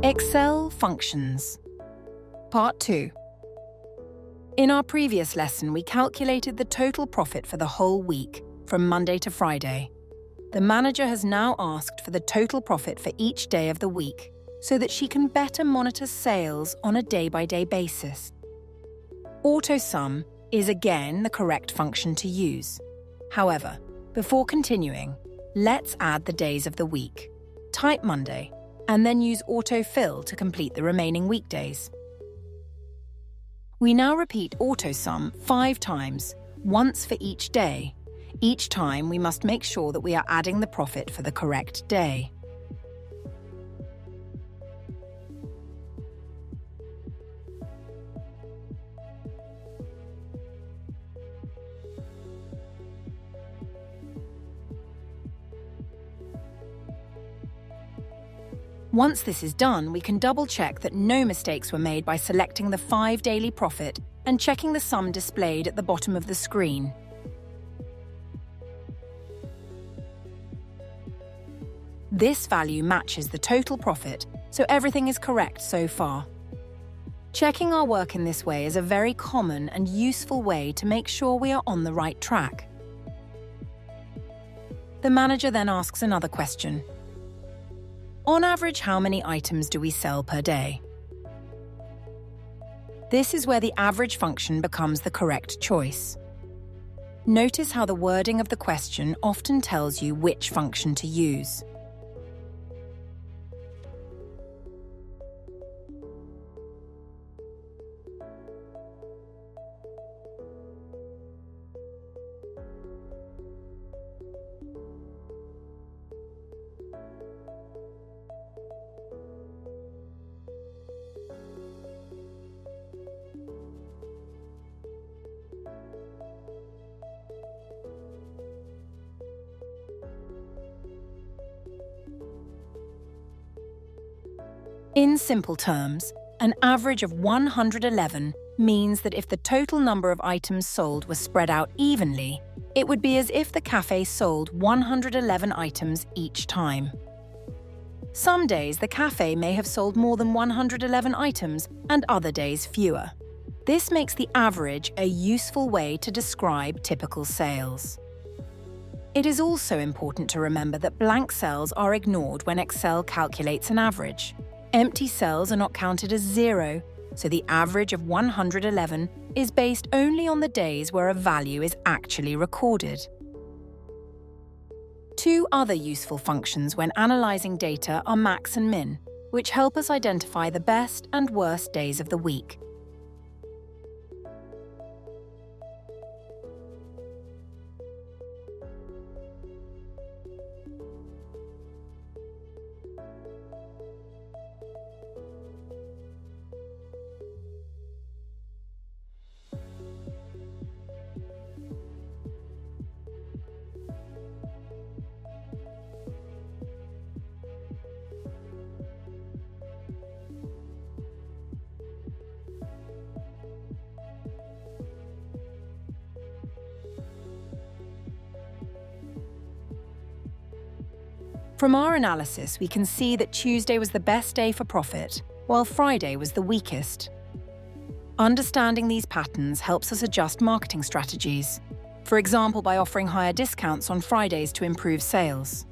ExcelFunctions. Part 2. In our previous lesson, we calculated the total profit for the whole week, from Monday to Friday. The manager has now asked for the total profit for each day of the week, so that she can better monitor sales on a day-by-day basis. AutoSum is again the correct function to use. However, before continuing, let's add the days of the week. Type Monday, and then use autofill to complete the remaining weekdays. We now repeat AutoSum 5 times, once for each day. Each time we must make sure that we are adding the profit for the correct day. Once this is done, we can double-check that no mistakes were made by selecting the 5 daily profit and checking the sum displayed at the bottom of the screen. This value matches the total profit, so everything is correct so far. Checking our work in this way is a very common and useful way to make sure we are on the right track. The manager then asks another question. On average, how many items do we sell per day? This is where the average function becomes the correct choice. Notice how the wording of the question often tells you which function to use. In simple terms, an average of 111 means that if the total number of items sold was spread out evenly, it would be as if the cafe sold 111 items each time. Some days the cafe may have sold more than 111 items and other days fewer. This makes the average a useful way to describe typical sales. It is also important to remember that blank cells are ignored when Excel calculates an average. Empty cells are not counted as 0, so the average of 111 is based only on the days where a value is actually recorded. 2 other useful functions when analyzing data are max and min, which help us identify the best and worst days of the week. From our analysis, we can see that Tuesday was the best day for profit, while Friday was the weakest. Understanding these patterns helps us adjust marketing strategies, for example by offering higher discounts on Fridays to improve sales.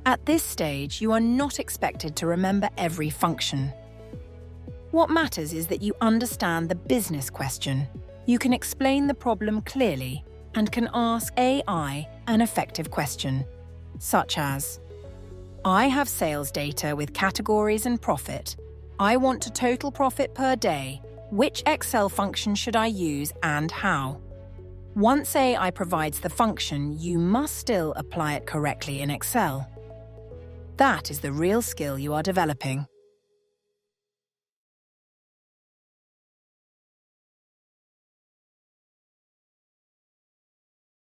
At this stage, you are not expected to remember every function. What matters is that you understand the business question. You can explain the problem clearly and can ask AI an effective question, such as, I have sales data with categories and profit. I want a total profit per day. Which Excel function should I use and how? Once AI provides the function, you must still apply it correctly in Excel. That is the real skill you are developing.